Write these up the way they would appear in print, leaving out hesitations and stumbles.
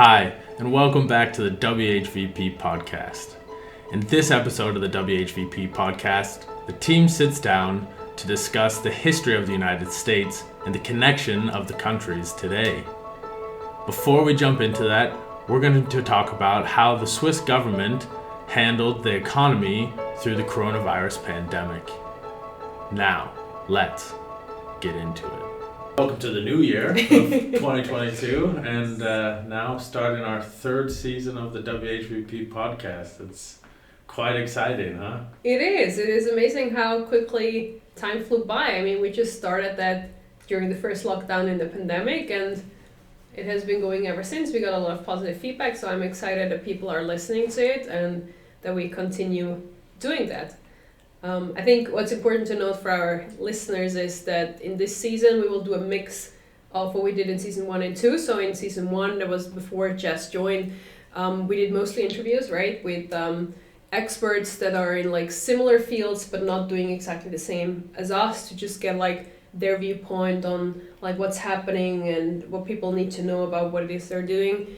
Hi, and welcome back to the WHVP podcast. In this episode of the WHVP podcast, the team sits down to discuss the history of the United States and the connection of the countries today. Before we jump into that, we're going to talk about how the Swiss government handled the economy through the coronavirus pandemic. Now, let's get into it. Welcome to the new year of 2022, and now starting our third season of the WHVP podcast. It's quite exciting, huh? It is. It is amazing how quickly time flew by. I mean, we just started that during the first lockdown in the pandemic, and it has been going ever since. We got a lot of positive feedback, so I'm excited that people are listening to it and that we continue doing that. I think what's important to note for our listeners is that in this season we will do a mix of what we did in season 1 and 2. So in season 1, that was before Jess joined, we did mostly interviews, right, with experts that are in like similar fields but not doing exactly the same as us, to just get like their viewpoint on like what's happening and what people need to know about what it is they're doing.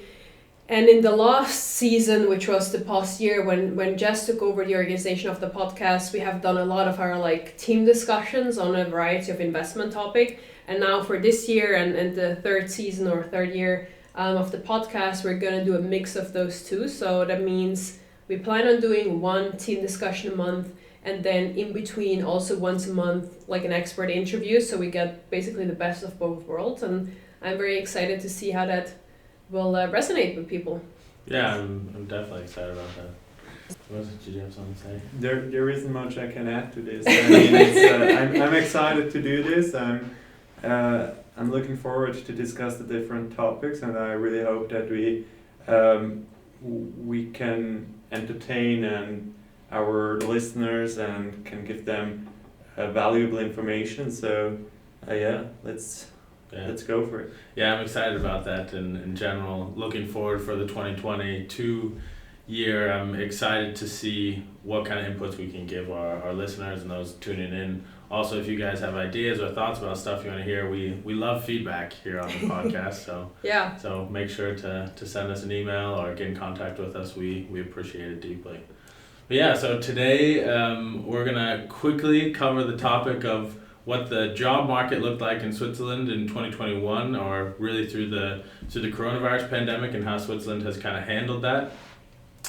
And in the last season, which was the past year, when Jess took over the organization of the podcast, we have done a lot of our like team discussions on a variety of investment topic. And now for this year and the third season or third year of the podcast, we're going to do a mix of those two. So that means we plan on doing one team discussion a month, and then in between also once a month, like an expert interview. So we get basically the best of both worlds. And I'm very excited to see how that will resonate with people. Yeah, I'm definitely excited about that. Did you have something to say? There isn't much I can add to this. I mean, I'm excited to do this. I'm looking forward to discuss the different topics, and I really hope that we can entertain and our listeners and can give them valuable information. So let's go for it. Yeah, I'm excited about that in general. Looking forward for the 2022 year. I'm excited to see what kind of inputs we can give our listeners and those tuning in. Also, if you guys have ideas or thoughts about stuff you want to hear, we love feedback here on the podcast. So yeah. So make sure to send us an email or get in contact with us. We appreciate it deeply. But yeah, so today we're going to quickly cover the topic of what the job market looked like in Switzerland in 2021, or really through the coronavirus pandemic, and how Switzerland has kind of handled that.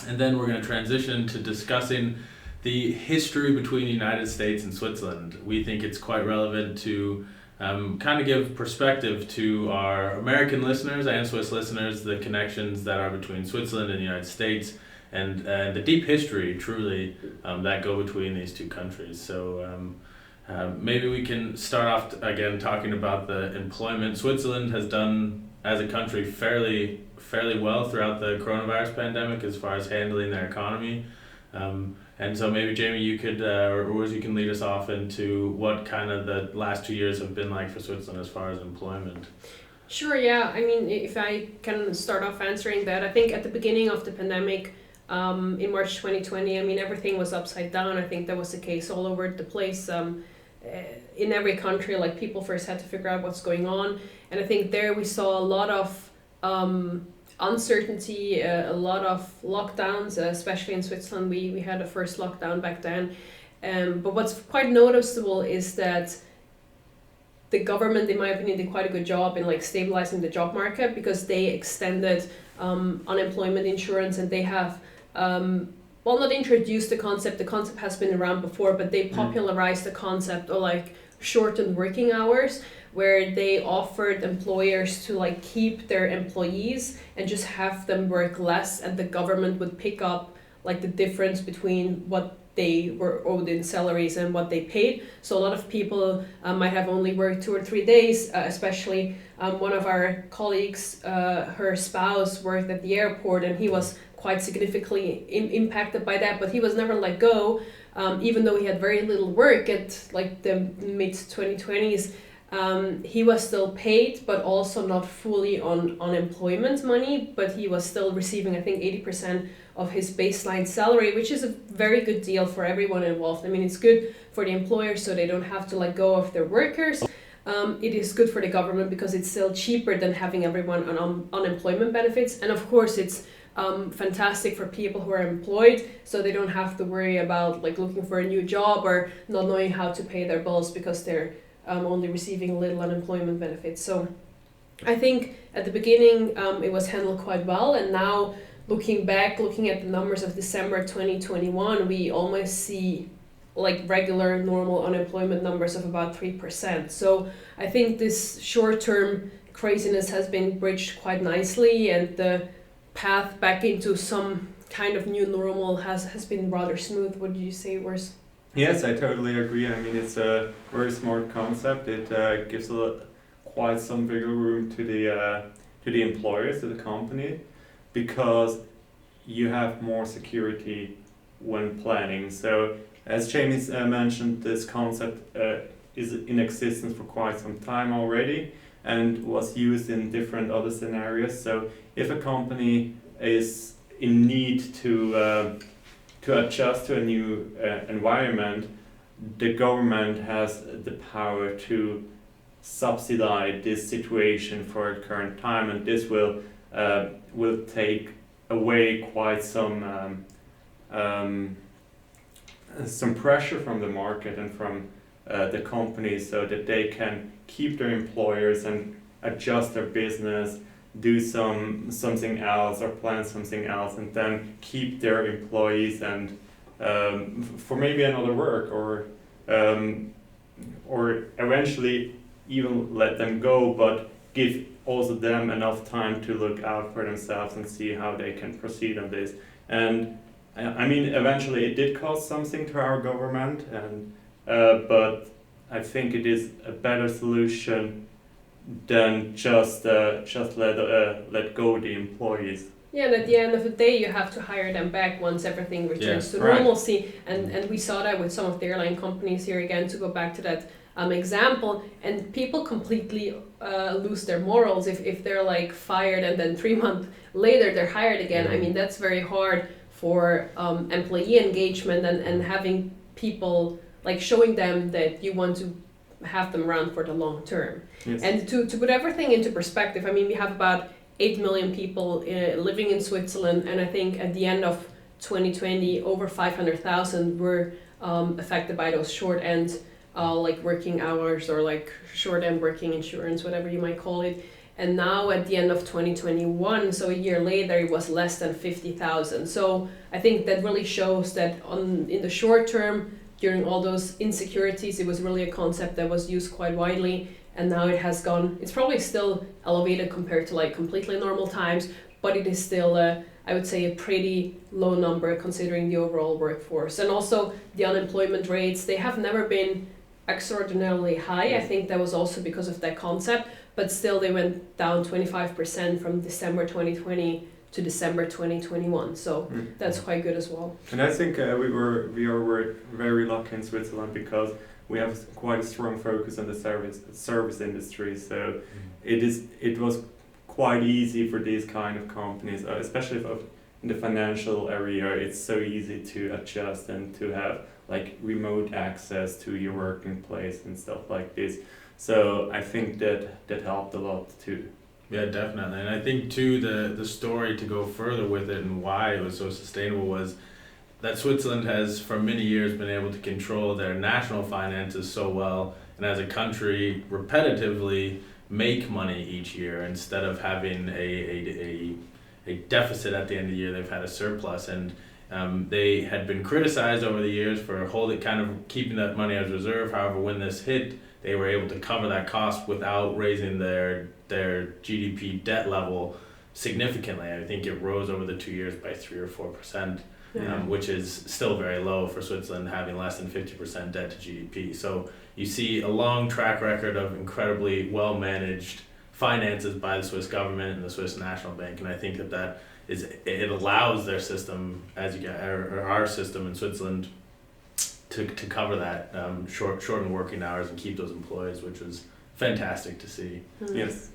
And then we're going to transition to discussing the history between the United States and Switzerland. We think it's quite relevant to kind of give perspective to our American listeners and Swiss listeners, the connections that are between Switzerland and the United States, and the deep history, truly, that go between these two countries. So maybe we can start off again talking about the employment. Switzerland has done, as a country, fairly well throughout the coronavirus pandemic as far as handling their economy. And so maybe Jamie, you could, or you can lead us off into what kind of the last 2 years have been like for Switzerland as far as employment. Sure, yeah. I mean, if I can start off answering that, I think at the beginning of the pandemic, in March 2020, I mean, everything was upside down. I think that was the case all over the place. In every country, like, people first had to figure out what's going on, and I think there we saw a lot of uncertainty, a lot of lockdowns, especially in Switzerland. We had a first lockdown back then, but what's quite noticeable is that the government, in my opinion, did quite a good job in like stabilizing the job market, because they extended unemployment insurance, and they have not introduced the concept has been around before, but they popularized the concept of like shortened working hours, where they offered employers to like keep their employees and just have them work less, and the government would pick up like the difference between what they were owed in salaries and what they paid. So a lot of people might have only worked 2 or 3 days, especially one of our colleagues, her spouse worked at the airport, and he was quite significantly impacted by that, but he was never let go, even though he had very little work at like the mid-2020s. He was still paid, but also not fully on unemployment money, but he was still receiving, I think, 80% of his baseline salary, which is a very good deal for everyone involved. I mean, it's good for the employers, so they don't have to let go of their workers. it is good for the government because it's still cheaper than having everyone on unemployment benefits. And of course, it's fantastic for people who are employed, so they don't have to worry about like looking for a new job or not knowing how to pay their bills because they're only receiving little unemployment benefits. So I think at the beginning it was handled quite well, and now looking back, looking at the numbers of December 2021, we almost see like regular normal unemployment numbers of about 3%. So I think this short-term craziness has been bridged quite nicely, and the path back into some kind of new normal has been rather smooth. What do you say, Urs? Yes, I totally agree. I mean, it's a very smart concept. It gives quite some wiggle room to the employers, to the company, because you have more security when planning. So, as Jamie mentioned, this concept is in existence for quite some time already and was used in different other scenarios. So, if a company is in need to adjust to a new environment, the government has the power to subsidize this situation for a current time, and this will take away quite some pressure from the market and from the companies, so that they can keep their employers and adjust their business, do something else or plan something else, and then keep their employees and for maybe another work, or eventually even let them go, but give also them enough time to look out for themselves and see how they can proceed on this. And I mean, eventually it did cost something to our government, and but I think it is a better solution than just let go the employees. Yeah, and at the end of the day, you have to hire them back once everything returns to normalcy. And we saw that with some of the airline companies here again, to go back to that example. And people completely lose their morals if they're like fired and then 3 months later they're hired again. I mean, that's very hard for employee engagement and having people like showing them that you want to have them around for the long term. Yes. And to put everything into perspective, I mean, we have about 8 million people living in Switzerland, and I think at the end of 2020, over 500,000 were affected by those short end like working hours or like short end working insurance, whatever you might call it. And now at the end of 2021, so a year later, it was less than 50,000. So I think that really shows that in the short term, during all those insecurities, it was really a concept that was used quite widely. And now it has gone, it's probably still elevated compared to like completely normal times, but it is still, I would say, a pretty low number considering the overall workforce. And also the unemployment rates, they have never been extraordinarily high. I think that was also because of that concept, but still they went down 25% from December 2020 to December 2021. So that's quite good as well. And I think we are very lucky in Switzerland because we have quite a strong focus on the service industry. So it was quite easy for these kind of companies, especially in the financial area. It's so easy to adjust and to have like remote access to your working place and stuff like this. So I think that helped a lot too. Yeah, definitely. And I think too the story to go further with it and why it was so sustainable was that Switzerland has for many years been able to control their national finances so well, and as a country repetitively make money each year instead of having a deficit at the end of the year. They've had a surplus, and they had been criticized over the years for keeping that money as reserve. However, when this hit, they were able to cover that cost without raising their GDP debt level significantly. I think it rose over the 2 years by 3 or 4%. Which is still very low for Switzerland, having less than 50% debt to GDP. So you see a long track record of incredibly well-managed finances by the Swiss government and the Swiss National Bank, and I think it allows their system, or our system in Switzerland, to cover that shorten working hours and keep those employees, which was fantastic to see. Yes.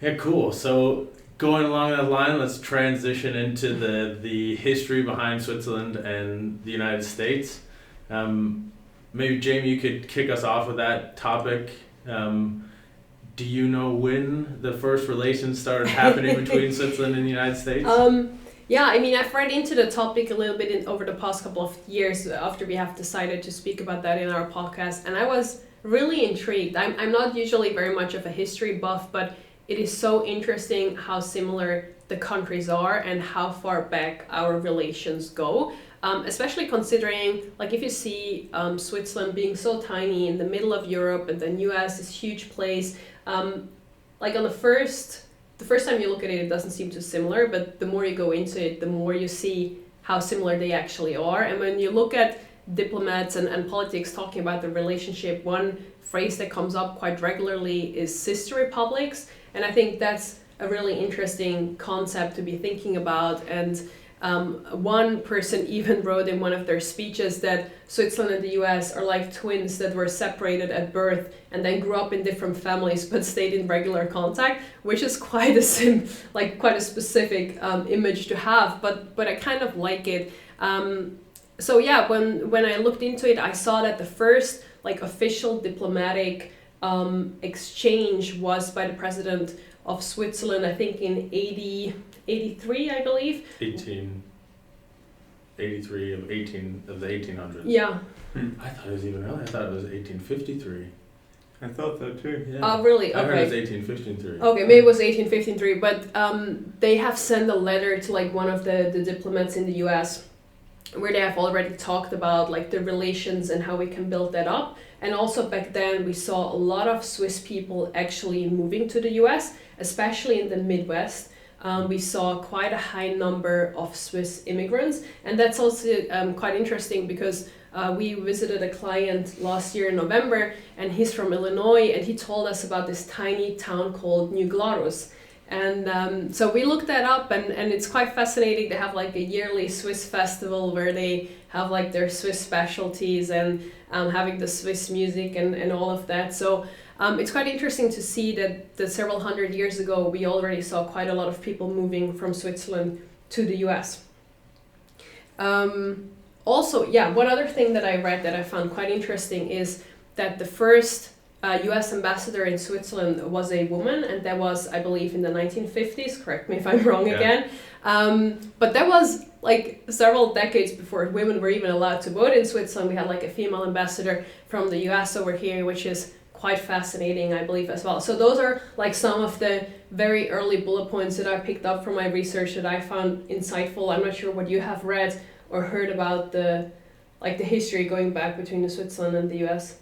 Yeah, cool. So going along that line, let's transition into the history behind Switzerland and the United States. Maybe Jamie, you could kick us off with that topic. Do you know when the first relations started happening between Switzerland and the United States? Yeah, I mean, I've read into the topic a little bit over the past couple of years after we have decided to speak about that in our podcast, and I was really intrigued. I'm not usually very much of a history buff, but it is so interesting how similar the countries are and how far back our relations go. Especially considering, like, if you see Switzerland being so tiny in the middle of Europe, and then US, this huge place, like on the first time you look at it, it doesn't seem too similar, but the more you go into it, the more you see how similar they actually are. And when you look at diplomats and politics talking about the relationship, one phrase that comes up quite regularly is sister republics, and I think that's a really interesting concept to be thinking about. And one person even wrote in one of their speeches that Switzerland and the US are like twins that were separated at birth and then grew up in different families but stayed in regular contact, which is quite a specific image to have, but I kind of like it. So yeah, when I looked into it, I saw that the first like official diplomatic exchange was by the president of Switzerland, I think in 83, I believe. 1883 of the 1800s. Yeah. I thought it was even earlier. I thought it was 1853. I thought so too. Yeah. Oh, really? I heard Okay. it was 1853. Okay, maybe it was 1853, but they have sent a letter to like one of the diplomats in the US where they have already talked about like the relations and how we can build that up. And also back then we saw a lot of Swiss people actually moving to the US, especially in the Midwest. We saw quite a high number of Swiss immigrants, and that's also quite interesting because we visited a client last year in November, and he's from Illinois, and he told us about this tiny town called New Glarus. And so we looked that up, and it's quite fascinating. They have like a yearly Swiss festival where they have like their Swiss specialties and having the Swiss music and all of that. So it's quite interesting to see that several hundred years ago we already saw quite a lot of people moving from Switzerland to the US. Also, yeah, one other thing that I read that I found quite interesting is that the first US ambassador in Switzerland was a woman, and that was, I believe, in the 1950s, correct me if I'm wrong again. But that was like several decades before women were even allowed to vote in Switzerland. We had like a female ambassador from the US over here, which is quite fascinating, I believe, as well. So those are like some of the very early bullet points that I picked up from my research that I found insightful. I'm not sure what you have read or heard about the history going back between the Switzerland and the US.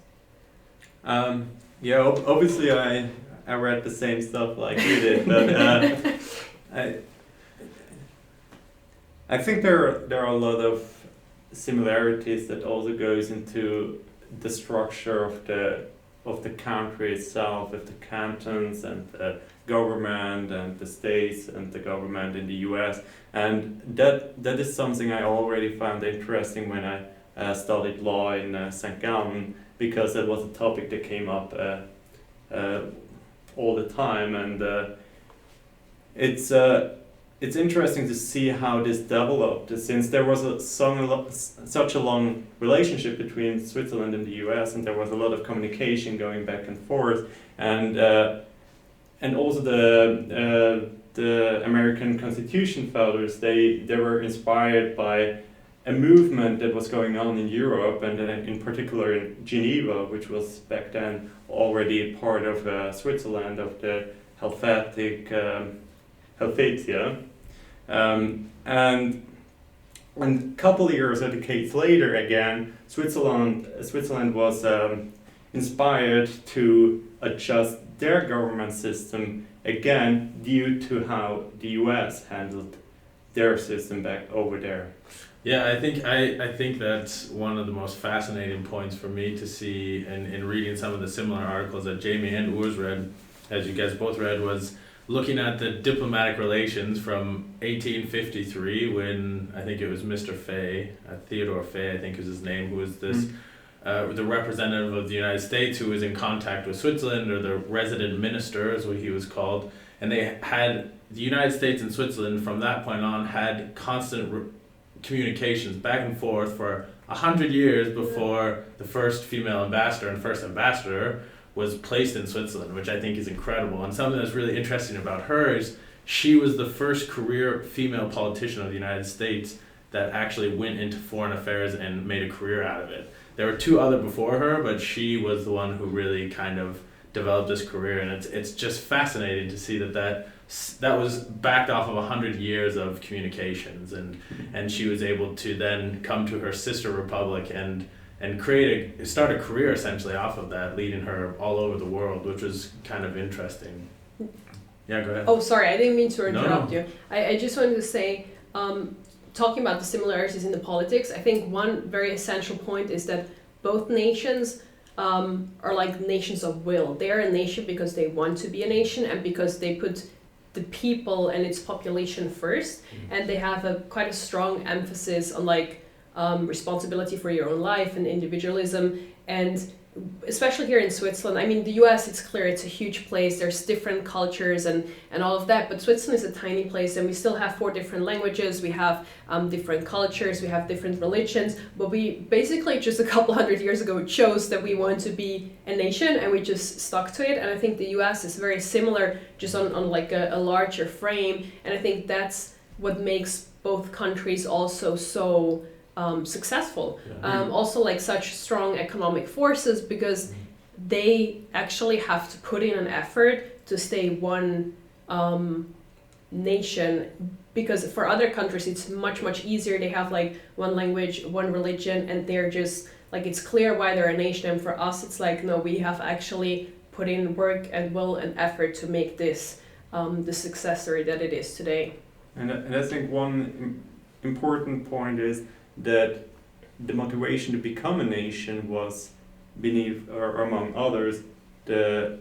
Yeah, obviously I read the same stuff like you did, but I think there are a lot of similarities that also goes into the structure of the country itself, with the cantons and the government and the states and the government in the US, and that is something I already found interesting when I studied law in St. Gallen, because that was a topic that came up all the time, and it's interesting to see how this developed, since there was such a long relationship between Switzerland and the US, and there was a lot of communication going back and forth, and also the American Constitution founders, they were inspired by a movement that was going on in Europe, and in particular in Geneva, which was back then already part of Switzerland, of the Helvetia. And a couple of years or decades later, again, Switzerland was inspired to adjust their government system again due to how the US handled their system back over there. Yeah, I think that's one of the most fascinating points for me to see in reading some of the similar articles that Jamie and Urs read, as you guys both read, was looking at the diplomatic relations from 1853, when I think it was Mr. Fay, Theodore Fay, I think is his name, who was this the representative of the United States who was in contact with Switzerland, or the resident minister, as what he was called, and they had the United States and Switzerland from that point on had constant communications back and forth for 100 years before the first female ambassador and first ambassador was placed in Switzerland, which I think is incredible. And something that's really interesting about her is she was the first career female politician of the United States that actually went into foreign affairs and made a career out of it. There were two other before her, but she was the one who really kind of developed this career, and it's just fascinating to see that was backed off of 100 years of communications, and she was able to then come to her sister republic and start a career essentially off of that, leading her all over the world, which was kind of interesting. Yeah, go ahead. Oh, sorry, I didn't mean to interrupt No. you. I just wanted to say, talking about the similarities in the politics, I think one very essential point is that both nations are like nations of will. They are a nation because they want to be a nation and because they put the people and its population first, and they have quite a strong emphasis on like responsibility for your own life and individualism. And especially here in Switzerland, I mean, the US, it's clear it's a huge place, there's different cultures and all of that, but Switzerland is a tiny place and we still have 4 different languages, we have different cultures, we have different religions, but we basically just a couple hundred years ago chose that we want to be a nation and we just stuck to it. And I think the US is very similar, just on like a larger frame, and I think that's what makes both countries also so successful. Also like such strong economic forces, because they actually have to put in an effort to stay one nation, because for other countries it's much easier. They have like one language, one religion, and they're just like, it's clear why they're a nation. And for us it's like, no, we have actually put in work and will and effort to make this the success story that it is today. And I think one important point is that the motivation to become a nation was beneath, or among others, the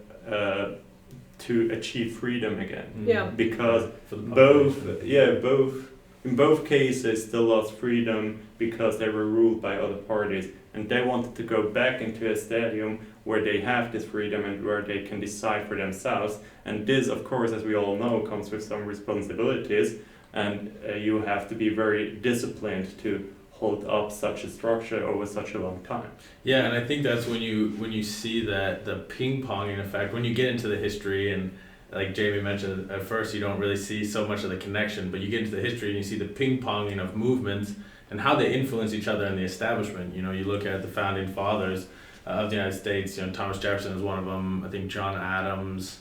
to achieve freedom again. Yeah. Because For the both population. in both cases they lost freedom because they were ruled by other parties, and they wanted to go back into a stadium where they have this freedom and where they can decide for themselves. And this, of course, as we all know, comes with some responsibilities, and you have to be very disciplined to hold up such a structure over such a long time. Yeah, and I think that's when you see that the ping-ponging effect, when you get into the history, and like Jamie mentioned, at first you don't really see so much of the connection, but you get into the history and you see the ping-ponging of movements and how they influence each other in the establishment. You know, you look at the founding fathers of the United States, you know, Thomas Jefferson is one of them, I think John Adams,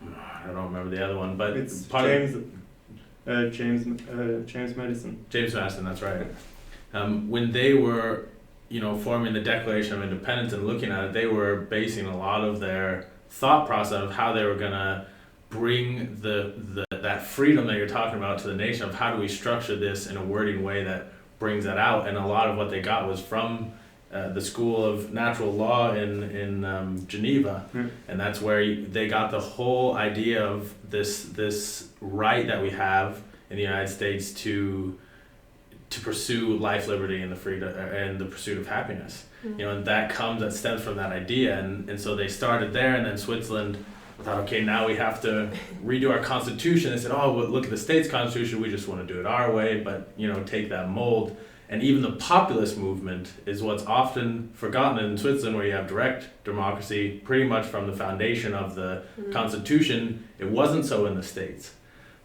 I don't remember the other one, but It's part James Madison. James Madison, that's right. When they were, you know, forming the Declaration of Independence and looking at it, they were basing a lot of their thought process of how they were gonna bring that freedom that you're talking about to the nation, of how do we structure this in a wording way that brings that out. And a lot of what they got was from the School of Natural Law in Geneva, and that's where they got the whole idea of this right that we have in the United States to pursue life, liberty, and the freedom and the pursuit of happiness. You know, and that stems from that idea, and so they started there, and then Switzerland thought, okay, now we have to redo our constitution. They said, oh, well, look at the state's constitution, we just want to do it our way, but, you know, take that mold. And even the populist movement is what's often forgotten in Switzerland, where you have direct democracy pretty much from the foundation of the constitution. It wasn't so in the States.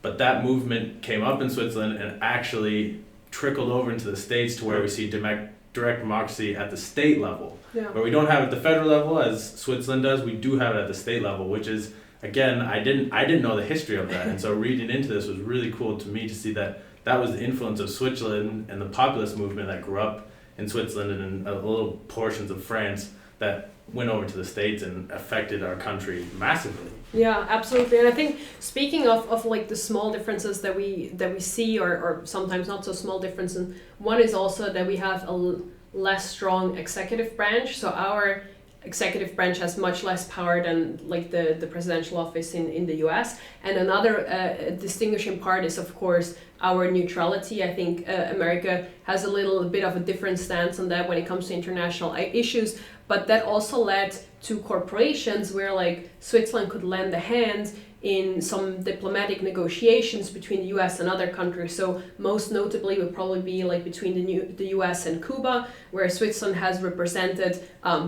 But that movement came up in Switzerland and actually trickled over into the States, to where we see direct democracy at the state level. Yeah. Where we don't have it at the federal level, as Switzerland does, we do have it at the state level, which is, again, I didn't know the history of that. And so reading into this was really cool to me to see that was the influence of Switzerland and the populist movement that grew up in Switzerland and in little portions of France that went over to the States and affected our country massively. Yeah, absolutely. And I think, speaking of like the small differences that we see, or sometimes not so small differences, one is also that we have a less strong executive branch. So our executive branch has much less power than like the presidential office in the US. And another distinguishing part is, of course, our neutrality. I think America has a little bit of a different stance on that when it comes to international issues, but that also led to corporations where like Switzerland could lend a hand in some diplomatic negotiations between the US and other countries. So most notably would probably be like between the US and Cuba, where Switzerland has represented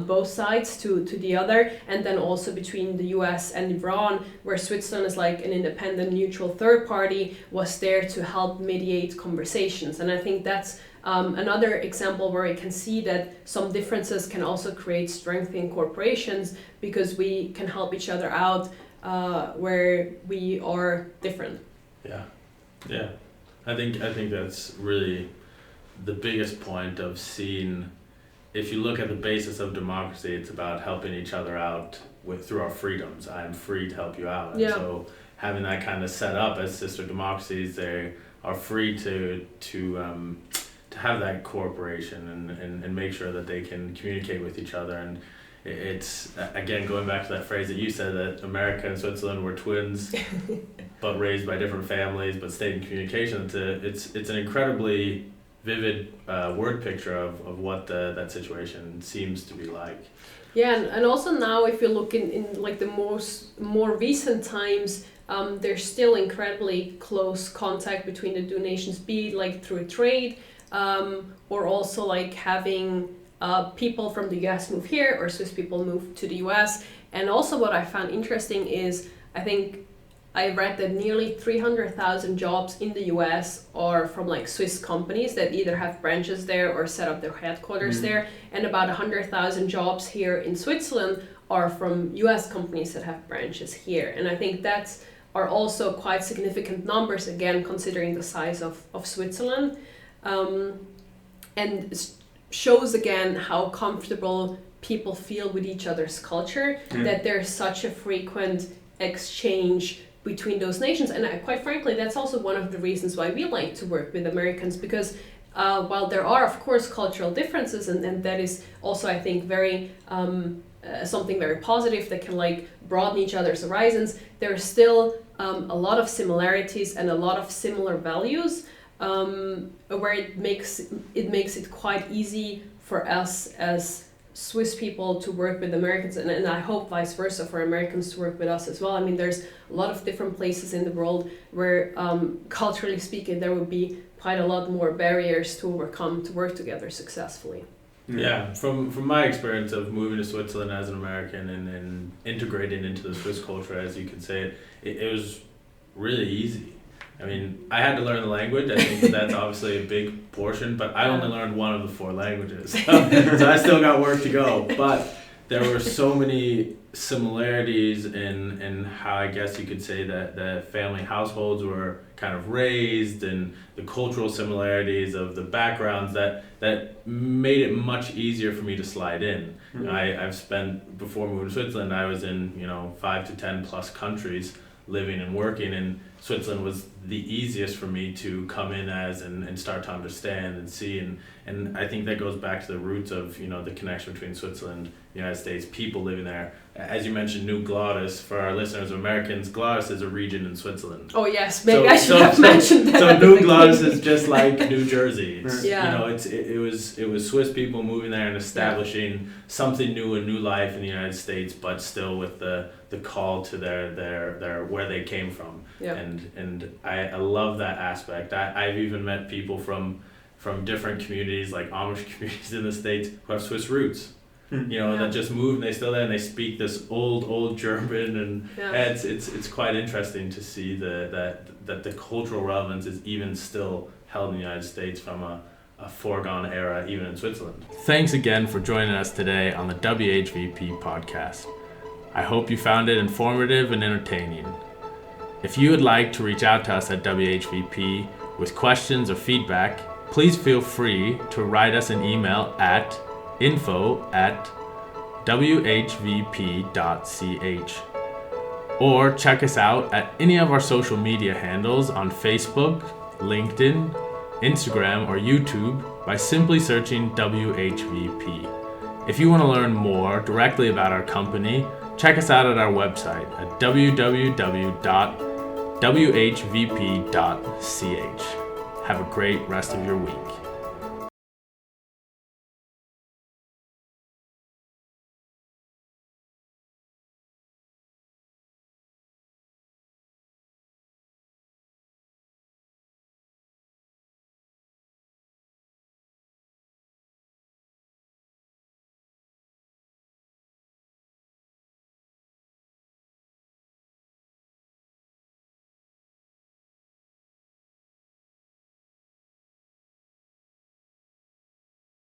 both sides to the other, and then also between the US and Iran, where Switzerland is like an independent, neutral third party, was there to help mediate conversations. And I think that's another example where you can see that some differences can also create strength in corporations, because we can help each other out where we are different. Yeah. I think that's really the biggest point of seeing. If you look at the basis of democracy, it's about helping each other out through our freedoms. I'm free to help you out. And so having that kind of set up as sister democracies, they are free to have that cooperation and make sure that they can communicate with each other. And it's, again, going back to that phrase that you said, that America and Switzerland were twins but raised by different families but stayed in communication. It's an incredibly vivid word picture of what that situation seems to be like. Yeah, and also now if you look in like the more recent times, there's still incredibly close contact between the two nations, be it like through trade, or also like having people from the US move here, or Swiss people move to the US. And also what I found interesting is, I think I read that nearly 300,000 jobs in the US are from like Swiss companies that either have branches there or set up their headquarters there, and about 100,000 jobs here in Switzerland are from US companies that have branches here. And I think are also quite significant numbers, again, considering the size of Switzerland. And shows again how comfortable people feel with each other's culture, that there's such a frequent exchange between those nations. And quite frankly, that's also one of the reasons why we like to work with Americans, because while there are of course cultural differences, and that is also, I think, very something very positive that can like broaden each other's horizons, there are still a lot of similarities and a lot of similar values, where it makes it quite easy for us as Swiss people to work with Americans, and I hope vice versa for Americans to work with us as well. I mean, there's a lot of different places in the world where, culturally speaking, there would be quite a lot more barriers to overcome to work together successfully. Yeah, from my experience of moving to Switzerland as an American and integrating into the Swiss culture, as you could say, it was really easy. I mean, I had to learn the language. I think that's obviously a big portion, but I only learned one of the 4 languages. So I still got work to go. But there were so many similarities in how, I guess you could say, that the family households were kind of raised, and the cultural similarities of the backgrounds that made it much easier for me to slide in. Mm-hmm. I've spent, before moving to Switzerland, I was in 5 to 10 plus countries living and working, and Switzerland was the easiest for me to come in as and start to understand and see, and I think that goes back to the roots of the connection between Switzerland, the United States, people living there. As you mentioned, New Glarus, for our listeners of Americans, Glarus is a region in Switzerland. Oh yes, maybe I should have mentioned that. So New Glarus is just like New Jersey. It's, yeah. It was Swiss people moving there and establishing something new, a new life in the United States, but still with the call to their where they came from. Yeah. And I love that aspect. I've even met people from different communities, like Amish communities in the States, who have Swiss roots. That just moved and they still there, and they speak this old German, and it's quite interesting to see that the cultural relevance is even still held in the United States from a foregone era, even in Switzerland. Thanks again for joining us today on the WHVP podcast. I hope you found it informative and entertaining. If you would like to reach out to us at WHVP with questions or feedback, please feel free to write us an email at info@whvp.ch, or check us out at any of our social media handles on Facebook, LinkedIn, Instagram, or YouTube by simply searching WHVP. If you want to learn more directly about our company, check us out at our website at www.whvp.ch. Have a great rest of your week.